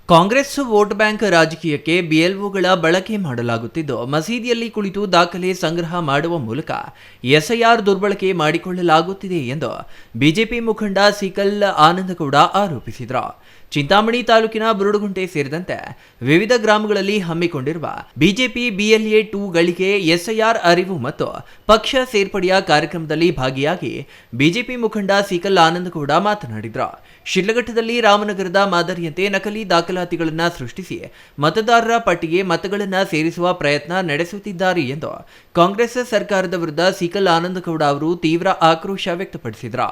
Congress vote bank ರಾಜಕೀಯಕ್ಕೆ ಬಿಎಲ್ಒಗಳ ಬಳಕೆ ಮಾಡಲಾಗುತ್ತಿದ್ದು, ಮಸೀದಿಯಲ್ಲಿ ಕುಳಿತು ದಾಖಲೆ ಸಂಗ್ರಹ ಮಾಡುವ ಮೂಲಕ ಎಸ್ಐಆರ್ ದುರ್ಬಳಕೆ ಮಾಡಿಕೊಳ್ಳಲಾಗುತ್ತಿದೆ ಎಂದು ಬಿಜೆಪಿ ಮುಖಂಡ ಸಿಕಲ್ ಆನಂದಗೌಡ ಆರೋಪಿಸಿದರು. ಚಿಂತಾಮಣಿ ತಾಲೂಕಿನ ಬುರುಡುಗುಂಟೆ ಸೇರಿದಂತೆ ವಿವಿಧ ಗ್ರಾಮಗಳಲ್ಲಿ ಹಮ್ಮಿಕೊಂಡಿರುವ ಬಿಜೆಪಿ BLA 2 ಗಳಿಗೆ ಎಸ್ಐಆರ್ ಅರಿವು ಮತ್ತು ಪಕ್ಷ ಸೇರ್ಪಡೆಯ ಕಾರ್ಯಕ್ರಮದಲ್ಲಿ ಭಾಗಿಯಾಗಿ ಬಿಜೆಪಿ ಮುಖಂಡ ಸಿಕಲ್ ಆನಂದಗೌಡ ಮಾತನಾಡಿದರು. ಶಿಡ್ಲಘಟ್ಟದಲ್ಲಿ ರಾಮನಗರದ ಮಾದರಿಯಂತೆ ನಕಲಿ ದಾಖಲಾತಿಗಳನ್ನು ಸೃಷ್ಟಿಸಿ ಮತದಾರರ ಪಟ್ಟಿಗೆ ಮತಗಳನ್ನು ಸೇರಿಸುವ ಪ್ರಯತ್ನ ನಡೆಸುತ್ತಿದ್ದಾರೆ ಎಂದು ಕಾಂಗ್ರೆಸ್ ಸರ್ಕಾರದ ವಿರುದ್ಧ ಸಿಕಲ್ ಆನಂದಗೌಡ ಅವರು ತೀವ್ರ ಆಕ್ರೋಶ ವ್ಯಕ್ತಪಡಿಸಿದರು.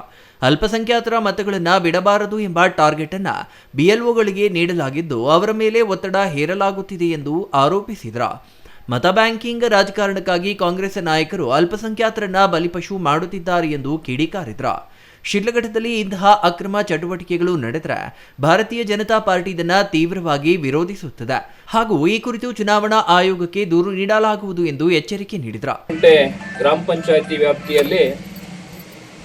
ಅಲ್ಪಸಂಖ್ಯಾತರ ಮತಗಳನ್ನು ಬಿಡಬಾರದು ಎಂಬ ಟಾರ್ಗೆಟ್ ಅನ್ನು ಬಿಎಲ್ಒಗಳಿಗೆ ನೀಡಲಾಗಿದ್ದು, ಅವರ ಮೇಲೆ ಒತ್ತಡ ಹೇರಲಾಗುತ್ತಿದೆ ಎಂದು ಆರೋಪಿಸಿದರು. ಮತ ಬ್ಯಾಂಕಿಂಗ್ ರಾಜಕಾರಣಕ್ಕಾಗಿ ಕಾಂಗ್ರೆಸ್ ನಾಯಕರು ಅಲ್ಪಸಂಖ್ಯಾತರನ್ನ ಬಲಿಪಶು ಮಾಡುತ್ತಿದ್ದಾರೆ ಎಂದು ಕಿಡಿಕಾರಿದರು. ಶಿಡ್ಲಘಟ್ಟದಲ್ಲಿ ಇಂತಹ ಅಕ್ರಮ ಚಟುವಟಿಕೆಗಳು ನಡೆದರೆ ಭಾರತೀಯ ಜನತಾ ಪಾರ್ಟಿ ಇದನ್ನು ತೀವ್ರವಾಗಿ ವಿರೋಧಿಸುತ್ತದೆ ಹಾಗೂ ಈ ಕುರಿತು ಚುನಾವಣಾ ಆಯೋಗಕ್ಕೆ ದೂರು ನೀಡಲಾಗುವುದು ಎಂದು ಎಚ್ಚರಿಕೆ ನೀಡಿದರು. ಗ್ರಾಮ ಪಂಚಾಯಿತಿ ವ್ಯಾಪ್ತಿಯಲ್ಲಿ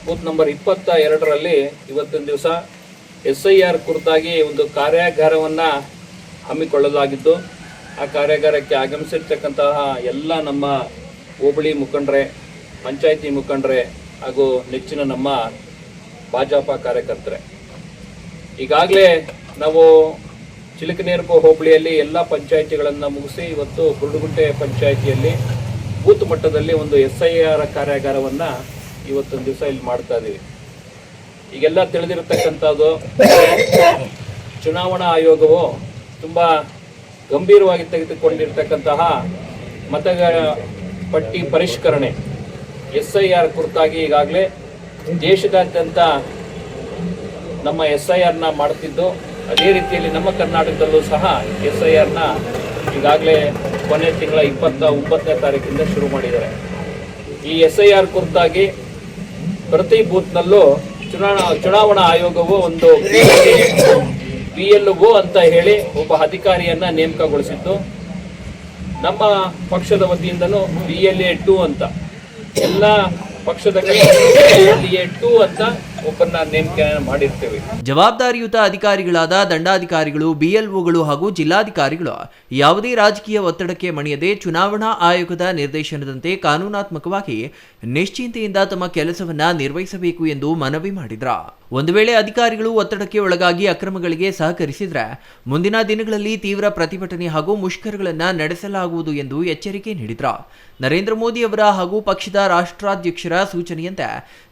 ಬೂತ್ ನಂಬರ್ 22ರಲ್ಲಿ ಇವತ್ತಿನ ದಿವಸ SIR ಕುರಿತಾಗಿ ಒಂದು ಕಾರ್ಯಾಗಾರವನ್ನು ಹಮ್ಮಿಕೊಳ್ಳಲಾಗಿದ್ದು, ಆ ಕಾರ್ಯಾಗಾರಕ್ಕೆ ಆಗಮಿಸಿರ್ತಕ್ಕಂತಹ ಎಲ್ಲ ನಮ್ಮ ಹೋಬಳಿ ಮುಖಂಡರೇ, ಪಂಚಾಯಿತಿ ಮುಖಂಡರೇ ಹಾಗೂ ನೆಚ್ಚಿನ ನಮ್ಮ ಭಾಜಪ ಕಾರ್ಯಕರ್ತರೇ, ಈಗಾಗಲೇ ನಾವು ಚಿಲಕನೇರಪು ಹೋಬಳಿಯಲ್ಲಿ ಎಲ್ಲ ಪಂಚಾಯಿತಿಗಳನ್ನು ಮುಗಿಸಿ ಇವತ್ತು ಬುರುಡುಗುಂಟೆ ಪಂಚಾಯಿತಿಯಲ್ಲಿ ಬೂತ್ ಮಟ್ಟದಲ್ಲಿ ಒಂದು SIR ಕಾರ್ಯಾಗಾರವನ್ನು ಇವತ್ತೊಂದು ದಿವಸ ಇಲ್ಲಿ ಮಾಡ್ತಾ ಇದ್ದೀವಿ. ಈಗೆಲ್ಲ ತಿಳಿದಿರತಕ್ಕಂಥದ್ದು, ಚುನಾವಣಾ ಆಯೋಗವು ತುಂಬ ಗಂಭೀರವಾಗಿ ತೆಗೆದುಕೊಂಡಿರ್ತಕ್ಕಂತಹ ಮತಗಳ ಪಟ್ಟಿ ಪರಿಷ್ಕರಣೆ SIR ಕುರಿತಾಗಿ ಈಗಾಗಲೇ ದೇಶದಾದ್ಯಂತ ನಮ್ಮ SIRನ ಮಾಡುತ್ತಿದ್ದು, ಅದೇ ರೀತಿಯಲ್ಲಿ ನಮ್ಮ ಕರ್ನಾಟಕದಲ್ಲೂ ಸಹ SIRನ ಈಗಾಗಲೇ ಕೊನೆ ತಿಂಗಳ 29ನೇ ತಾರೀಕಿಂದ ಶುರು ಮಾಡಿದ್ದಾರೆ. ಈ SIR ಕುರಿತಾಗಿ ಪ್ರತಿ ಬೂತ್ನಲ್ಲೂ ಚುನಾವಣಾ ಆಯೋಗವು ಒಂದು BLO ಅಂತ ಹೇಳಿ ಒಬ್ಬ ಅಧಿಕಾರಿಯನ್ನ ನೇಮಕಗೊಳಿಸಿದ್ದು, ನಮ್ಮ ಪಕ್ಷದ ವತಿಯಿಂದನೂ BLA 2 ಅಂತ ಎಲ್ಲ ಪಕ್ಷದ BLA 2 ಅಂತ ಒಬ್ಬರನ್ನ ನೇಮಕ ಮಾಡಿರ್ತೇವೆ. ಜವಾಬ್ದಾರಿಯುತ ಅಧಿಕಾರಿಗಳಾದ ದಂಡಾಧಿಕಾರಿಗಳು, BLOಗಳು ಹಾಗೂ ಜಿಲ್ಲಾಧಿಕಾರಿಗಳು ಯಾವುದೇ ರಾಜಕೀಯ ಒತ್ತಡಕ್ಕೆ ಮಣಿಯದೆ ಚುನಾವಣಾ ಆಯೋಗದ ನಿರ್ದೇಶನದಂತೆ ಕಾನೂನಾತ್ಮಕವಾಗಿ ನಿಶ್ಚಿಂತೆಯಿಂದ ತಮ್ಮ ಕೆಲಸವನ್ನ ನಿರ್ವಹಿಸಬೇಕು ಎಂದು ಮನವಿ ಮಾಡಿದ್ರು. ಒಂದು ವೇಳೆ ಅಧಿಕಾರಿಗಳು ಒತ್ತಡಕ್ಕೆ ಒಳಗಾಗಿ ಅಕ್ರಮಗಳಿಗೆ ಸಹಕರಿಸಿದ್ರೆ ಮುಂದಿನ ದಿನಗಳಲ್ಲಿ ತೀವ್ರ ಪ್ರತಿಭಟನೆ ಹಾಗೂ ಮುಷ್ಕರಗಳನ್ನು ನಡೆಸಲಾಗುವುದು ಎಂದು ಎಚ್ಚರಿಕೆ ನೀಡಿದ್ರು. ನರೇಂದ್ರ ಮೋದಿ ಅವರ ಹಾಗೂ ಪಕ್ಷದ ರಾಷ್ಟ್ರಾಧ್ಯಕ್ಷರ ಸೂಚನೆಯಂತೆ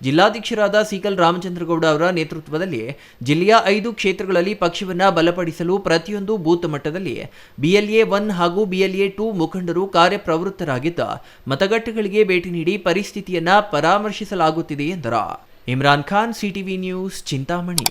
ಜಿಲ್ಲಾಧ್ಯಕ್ಷರಾದ ಸಿಕಲ್ ರಾಮಚಂದ್ರಗೌಡ ಅವರ ನೇತೃತ್ವದಲ್ಲಿ ಜಿಲ್ಲೆಯ 5 ಕ್ಷೇತ್ರಗಳಲ್ಲಿ ಪಕ್ಷವನ್ನು ಬಲಪಡಿಸಲು ಪ್ರತಿಯೊಂದು ಬೂತ್ ಮಟ್ಟದಲ್ಲಿ BLA 1 ಹಾಗೂ BLA 2 ಮುಖಂಡರು ಕಾರ್ಯಪ್ರವೃತ್ತರಾಗಿದ್ದು, ಮತಗಟ್ಟೆಗಳಿಗೆ ಭೇಟಿ ನೀಡಿ ಪರಿಸ್ಥಿತಿಯನ್ನ ಪರಾಮರ್ಶಿಸಲಾಗುತ್ತಿದೆ ಎಂದರು. Imran Khan, CTV news, Chintamani.